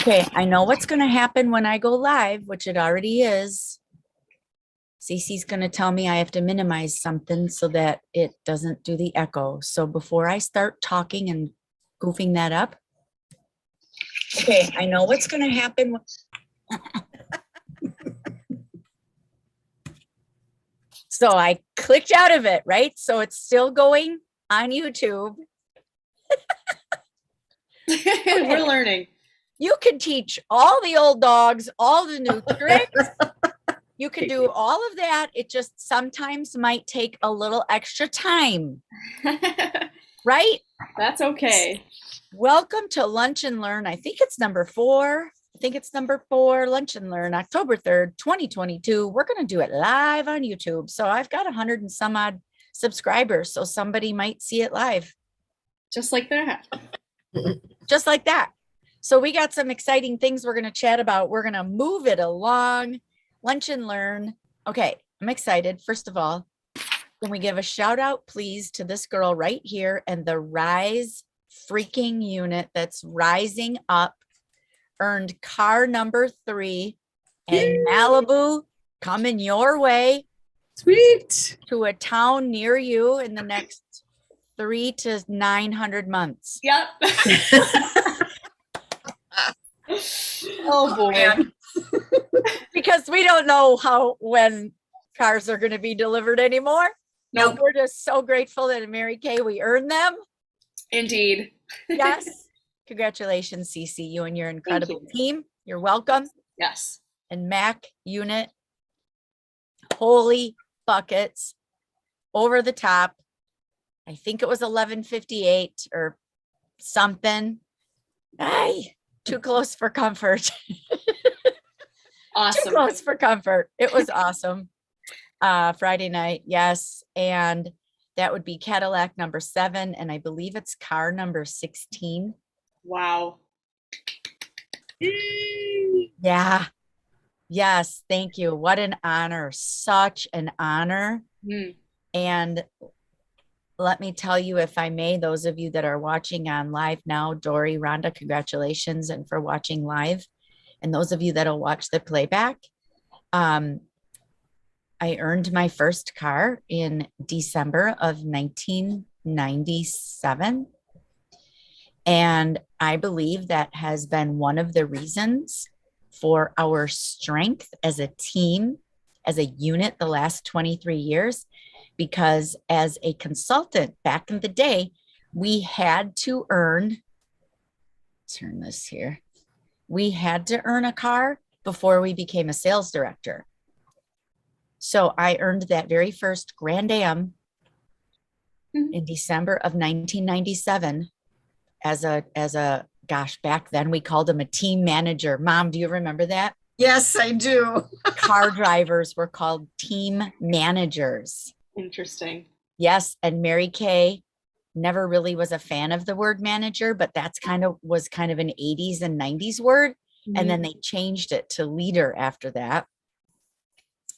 Okay, I know what's going to happen when I go live, which it already is. Cece's going to tell me I have to minimize something so that it doesn't do the echo. So before I start talking and goofing that up, okay, I know what's going to happen. So I clicked out of it, right? So it's still going on YouTube. We're learning. You can teach all the old dogs all the new tricks. You can do all of that. It just sometimes might take a little extra time, right? That's okay. Welcome to Lunch and Learn. I think it's number 4. Lunch and Learn, October 3rd, 2022. We're going to do it live on YouTube. So I've got 100 and some odd subscribers. So somebody might see it live. Just like that. Just like that. So we got some exciting things we're going to chat about. We're going to move it along. Lunch and Learn. Okay, I'm excited. First of all, can we give a shout out, please, to this girl right here and the Rise freaking unit that's rising up, earned car number 3, and Malibu coming your way. Sweet. To a town near you in the next 300 to 900 months. Yep. Oh boy. Because we don't know when cars are going to be delivered anymore. Nope. We're just so grateful that in Mary Kay we earned them. Indeed. Yes. Congratulations, Cece, you and your incredible team. You're welcome. Yes. And Mac unit, holy buckets, over the top. I think it was 1158 or something. Ay, too close for comfort. Awesome. Too close for comfort. It was awesome. Friday night, yes. And that would be Cadillac number 7. And I believe it's car number 16. Wow. Yeah. Yes. Thank you. What an honor. Such an honor. And let me tell you, if I may, those of you that are watching on live now, Dory, Rhonda, congratulations and for watching live. And those of you that'll watch the playback, I earned my first car in December of 1997. And I believe that has been one of the reasons for our strength as a team, as a unit, the last 23 years, because as a consultant back in the day, we had to earn, turn this here, we had to earn a car before we became a sales director. So I earned that very first Grand Am in December of 1997 as a gosh, back then we called him a team manager. Mom, do you remember that? Yes, I do. Car drivers were called team managers. Interesting. Yes, and Mary Kay never really was a fan of the word manager, but that's was kind of an 80s and 90s word. And then they changed it to leader after that.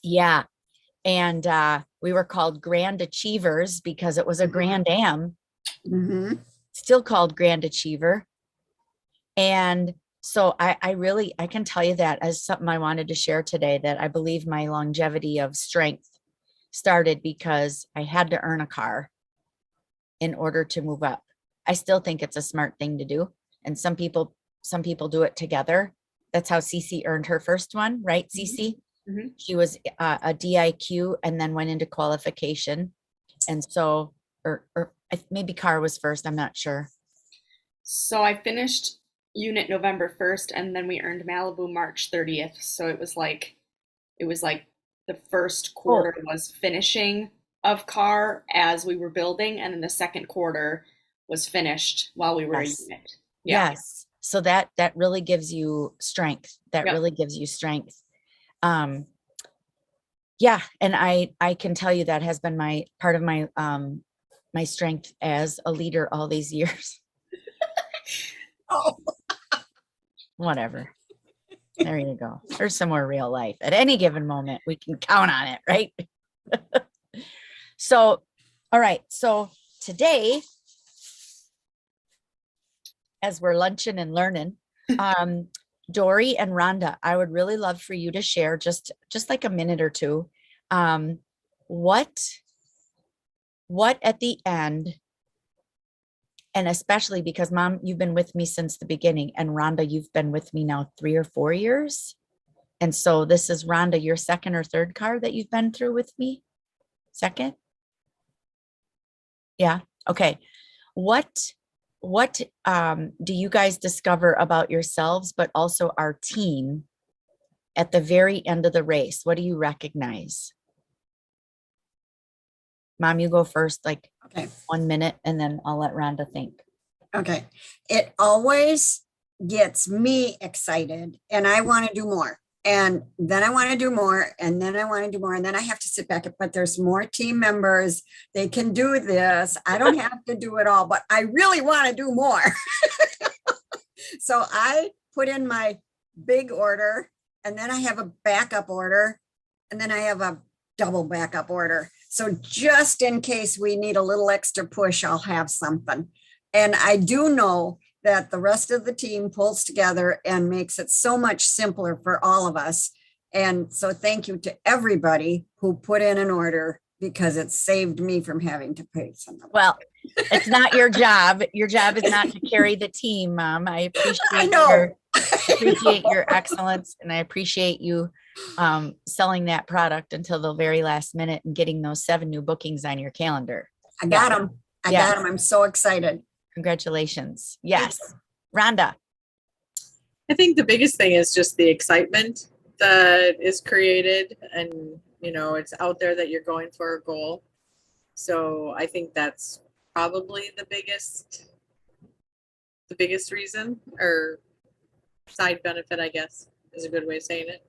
Yeah. And we were called Grand Achievers because it was a Grand Am. Still called Grand Achiever. And so I can tell you that as something I wanted to share today, that I believe my longevity of strength started because I had to earn a car in order to move up. I still think it's a smart thing to do. And some people do it together. That's how Cece earned her first one, right, Cece? She was a DIQ and then went into qualification. And so, or maybe car was first, I'm not sure. So I finished unit November 1st and then we earned Malibu March 30th. So it was like the first quarter was finishing of car as we were building, and then the second quarter was finished while we were a unit. Yeah. Yes. So that really gives you strength. That really gives you strength. Yeah. And I can tell you that has been my part of my my strength as a leader all these years. Whatever. There you go. There's some more real life. At any given moment, we can count on it, right? So, all right. So today, as we're lunching and learning, Dory and Rhonda, I would really love for you to share just like a minute or two. Um, what at the end, and especially because Mom, you've been with me since the beginning, and Rhonda, you've been with me now 3 or 4 years. And so this is Rhonda, your second or third car that you've been through with me? Second? Yeah. Okay. What do you guys discover about yourselves, but also our team at the very end of the race? What do you recognize? Mom, you go first, like Okay. 1 minute, and then I'll let Rhonda think. Okay. It always gets me excited and I want to do more. And then I want to do more. And then I want to do more. And then I have to sit back. But there's more team members. They can do this. I don't have to do it all, but I really want to do more. So I put in my big order and then I have a backup order and then I have a double backup order. So just in case we need a little extra push, I'll have something. And I do know that the rest of the team pulls together and makes it so much simpler for all of us. And so thank you to everybody who put in an order because it saved me from having to pay something. Well, it's not your job. Your job is not to carry the team, Mom. I appreciate your excellence, and I appreciate you selling that product until the very last minute and getting those 7 new bookings on your calendar. I got them. I got them. I'm so excited. Congratulations. Yes. Rhonda. I think the biggest thing is just the excitement that is created, and it's out there that you're going for a goal. So I think that's probably the biggest reason, or side benefit, I guess, is a good way of saying it.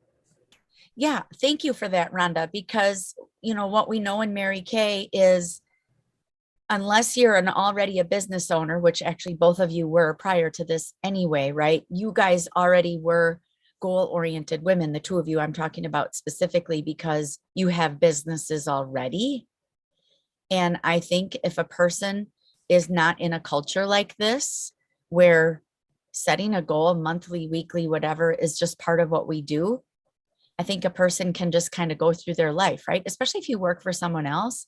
Yeah, thank you for that, Rhonda, because what we know in Mary Kay is, unless you're already a business owner, which actually both of you were prior to this anyway, right? You guys already were goal-oriented women, the two of you I'm talking about specifically, because you have businesses already. And I think if a person is not in a culture like this, where setting a goal monthly, weekly, whatever, is just part of what we do, I think a person can just kind of go through their life, right? Especially if you work for someone else.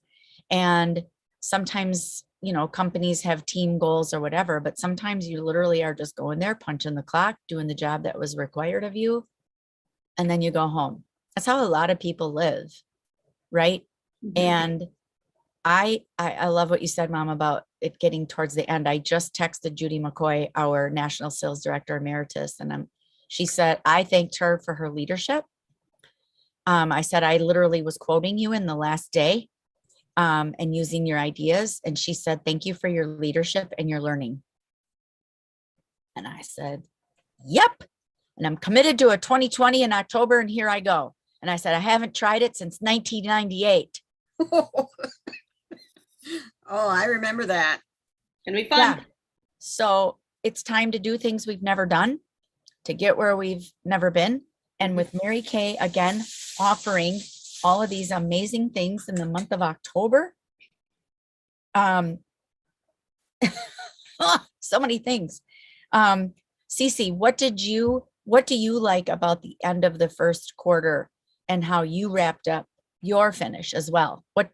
And sometimes, companies have team goals or whatever, but sometimes you literally are just going there, punching the clock, doing the job that was required of you, and then you go home. That's how a lot of people live, right? Mm-hmm. And I love what you said, Mom, about it getting towards the end. I just texted Judy McCoy, our National Sales Director Emeritus, and she said, I thanked her for her leadership. I said, I literally was quoting you in the last day and using your ideas. And she said, thank you for your leadership and your learning. And I said, yep. And I'm committed to a 2020 in October, and here I go. And I said, I haven't tried it since 1998. Oh, I remember that. Can be fun. Yeah. So it's time to do things we've never done, to get where we've never been. And with Mary Kay, again, offering all of these amazing things in the month of October. So many things. Cece, what do you like about the end of the first quarter and how you wrapped up your finish as well? What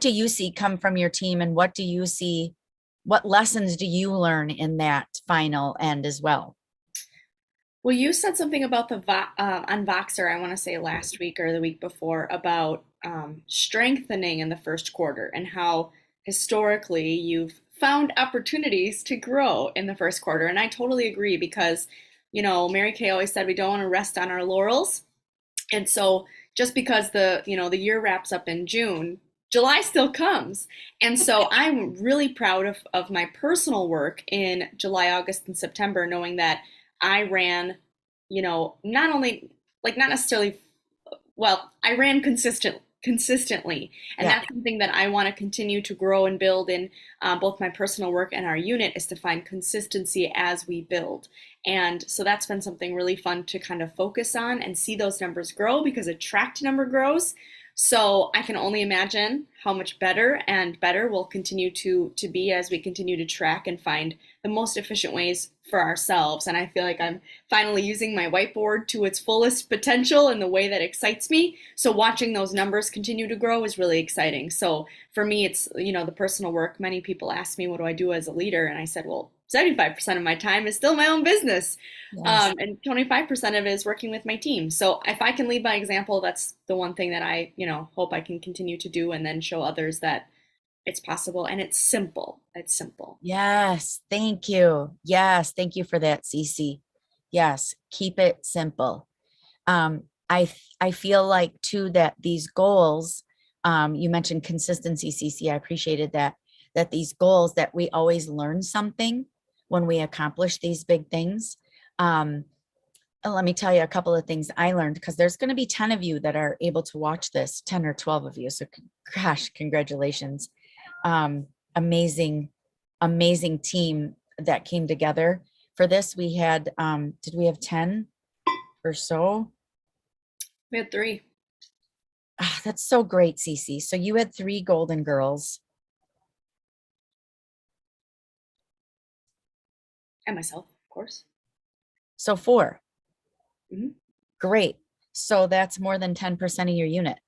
do you see come from your team, and what lessons do you learn in that final end as well? Well, you said something about on Voxer, I want to say last week or the week before, about strengthening in the first quarter and how historically you've found opportunities to grow in the first quarter. And I totally agree because, Mary Kay always said we don't want to rest on our laurels. And so just because the year wraps up in June, July still comes. And so I'm really proud of my personal work in July, August, and September, knowing that I ran, not only, not necessarily, I ran consistently. And that's something that I want to continue to grow and build in both my personal work and our unit, is to find consistency as we build. And so that's been something really fun to kind of focus on and see those numbers grow, because a tracked number grows. So I can only imagine how much better and better we'll continue to be as we continue to track and find the most efficient ways for ourselves. And I feel like I'm finally using my whiteboard to its fullest potential in the way that excites me. So watching those numbers continue to grow is really exciting. So for me, it's, the personal work. Many people ask me, what do I do as a leader? And I said, well, 75% of my time is still my own business. Yes. And 25% of it is working with my team. So if I can lead by example, that's the one thing that I, hope I can continue to do, and then show others that it's possible and it's simple. It's simple. Yes. Thank you. Yes. Thank you for that, Cece. Yes. Keep it simple. I feel like too that these goals, you mentioned consistency, Cece. I appreciated that these goals, that we always learn something when we accomplish these big things. And let me tell you a couple of things I learned, because there's going to be 10 of you that are able to watch this, 10 or 12 of you. So gosh, congratulations. Amazing, amazing team that came together for this. We had, did we have 10 or so? We had 3. Ah, that's so great, Cece. So you had 3 golden girls. And myself, of course. So 4. Mhm. Great. So that's more than 10% of your unit.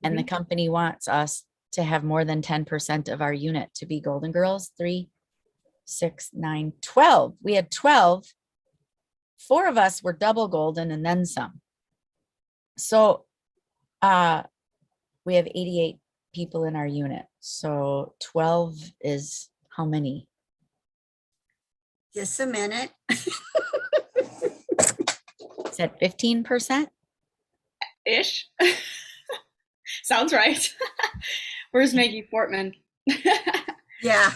And the Mhm. company wants us to have more than 10% of our unit to be golden girls. 3, 6, 9, 12. We had 12. 4 of us were double golden and then some. So we have 88 people in our unit. So 12 is how many? Just a minute. Is that 15%? Ish. Sounds right. Where's Maggie Fortman? Yeah.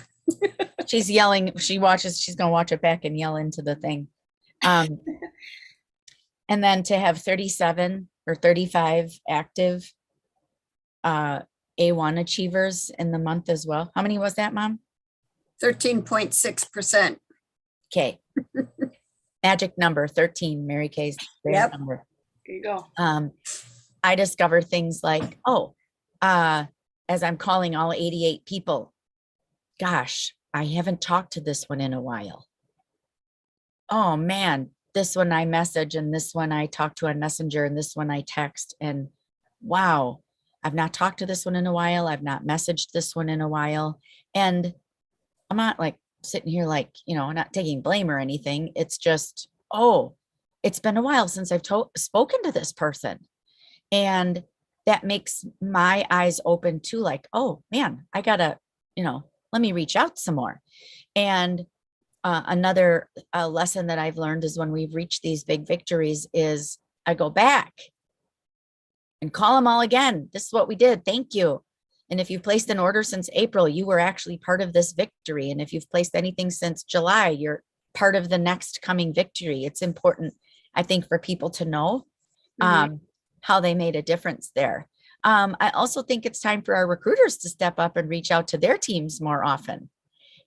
She's yelling. She's going to watch it back and yell into the thing. And then to have 37 or 35 active A1 achievers in the month as well. How many was that, Mom? 13.6%. Okay. Magic number 13, Mary Kay's favorite Yep. number. There you go. I discovered things like, as I'm calling all 88 people, gosh, I haven't talked to this one in a while. Oh man, this one I message, and this one I talk to on Messenger, and this one I text, and wow, I've not talked to this one in a while. I've not messaged this one in a while. And I'm not like sitting here like, not taking blame or anything. It's just, it's been a while since I've spoken to this person. And that makes my eyes open to like, oh man, I gotta, let me reach out some more. And another lesson that I've learned is when we've reached these big victories is I go back and call them all again. This is what we did. Thank you. And if you've placed an order since April, you were actually part of this victory. And if you've placed anything since July, you're part of the next coming victory. It's important, I think, for people to know how they made a difference there. I also think it's time for our recruiters to step up and reach out to their teams more often.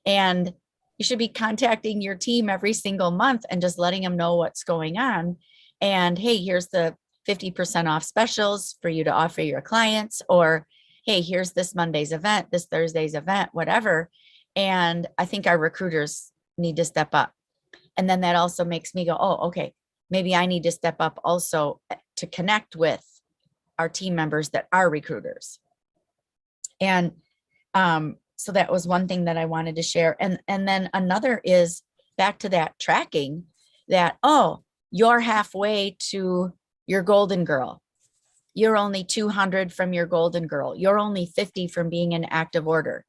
And you should be contacting your team every single month and just letting them know what's going on. And hey, here's the 50% off specials for you to offer your clients, or hey, here's this Monday's event, this Thursday's event, whatever. And I think our recruiters need to step up. And then that also makes me go, oh, okay, maybe I need to step up also to connect with our team members that are recruiters. And so that was one thing that I wanted to share. And then another is back to that tracking that, you're halfway to your golden girl. You're only 200 from your golden girl. You're only 50 from being an active order.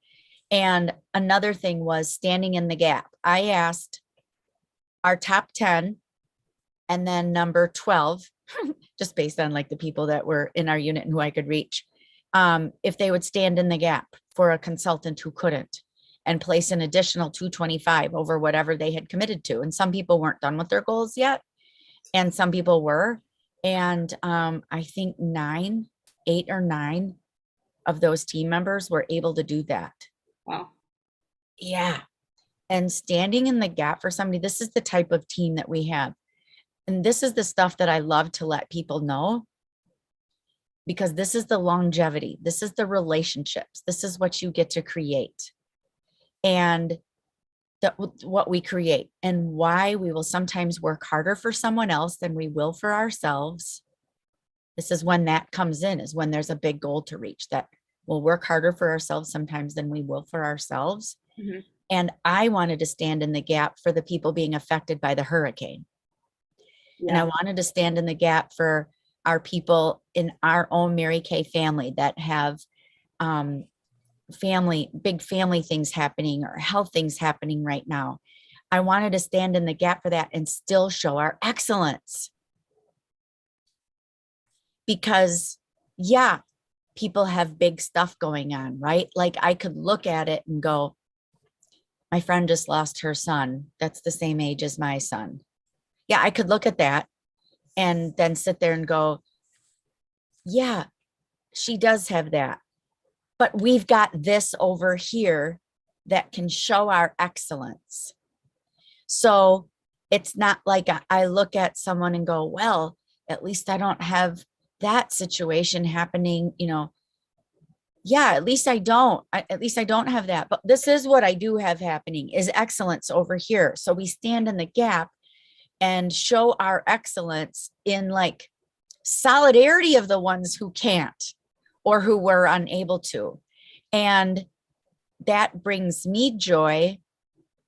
And another thing was standing in the gap. I asked our top 10 and then number 12, just based on like the people that were in our unit and who I could reach, if they would stand in the gap for a consultant who couldn't, and place an additional 225 over whatever they had committed to. And some people weren't done with their goals yet, and some people were. And I think 8 or 9 of those team members were able to do that. Wow. Yeah. And standing in the gap for somebody, this is the type of team that we have. And this is the stuff that I love to let people know. because this is the longevity. This is the relationships. This is what you get to create. And what we create, and why we will sometimes work harder for someone else than we will for ourselves. This is when that comes in, is when there's a big goal to reach, that we'll work harder for ourselves sometimes than we will for ourselves. Mhm. And I wanted to stand in the gap for the people being affected by the hurricane. And I Yeah. wanted to stand in the gap for our people in our own Mary Kay family that have big family things happening or health things happening right now. I wanted to stand in the gap for that and still show our excellence. Because, yeah, people have big stuff going on, right? Like I could look at it and go, my friend just lost her son. That's the same age as my son. Yeah, I could look at that and then sit there and go, yeah, she does have that. But we've got this over here that can show our excellence. So it's not like I look at someone and go, well, at least I don't have that situation happening, yeah, at least I don't have that. But this is what I do have happening, is excellence over here. So we stand in the gap and show our excellence in like solidarity of the ones who can't or who were unable to. And that brings me joy.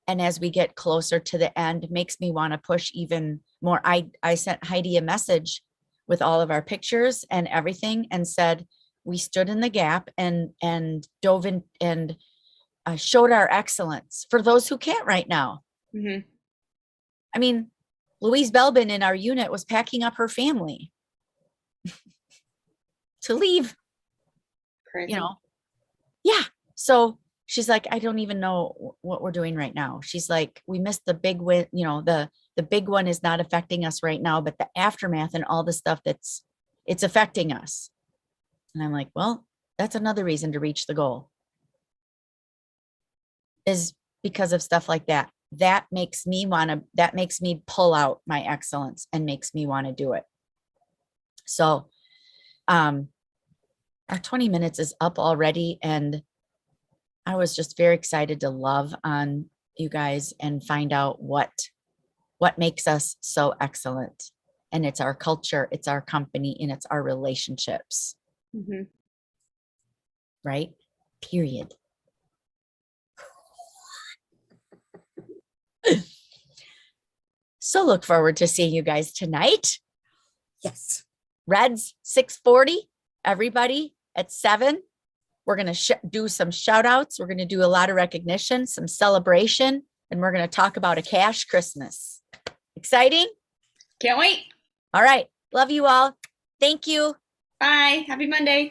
And as we get closer to the end, makes me want to push even more. I sent Heidi a message with all of our pictures and everything and said, we stood in the gap and dove in and showed our excellence for those who can't right now. Mhm. I mean, Louise Belbin in our unit was packing up her family to leave, Crazy. Yeah. So she's like, I don't even know what we're doing right now. She's like, we missed the big win, the big one is not affecting us right now, but the aftermath and all the stuff it's affecting us. And I'm like, well, that's another reason to reach the goal, is because of stuff like that. That makes me pull out my excellence and makes me want to do it. So, our 20 minutes is up already. And I was just very excited to love on you guys and find out what makes us so excellent. And it's our culture, it's our company, and it's our relationships. Mhm. Right? Period. So look forward to seeing you guys tonight. Yes. Reds 6:40, everybody at 7. We're going to do some shout outs. We're going to do a lot of recognition, some celebration, and we're going to talk about a cash Christmas. Exciting? Can't wait. All right. Love you all. Thank you. Bye. Happy Monday.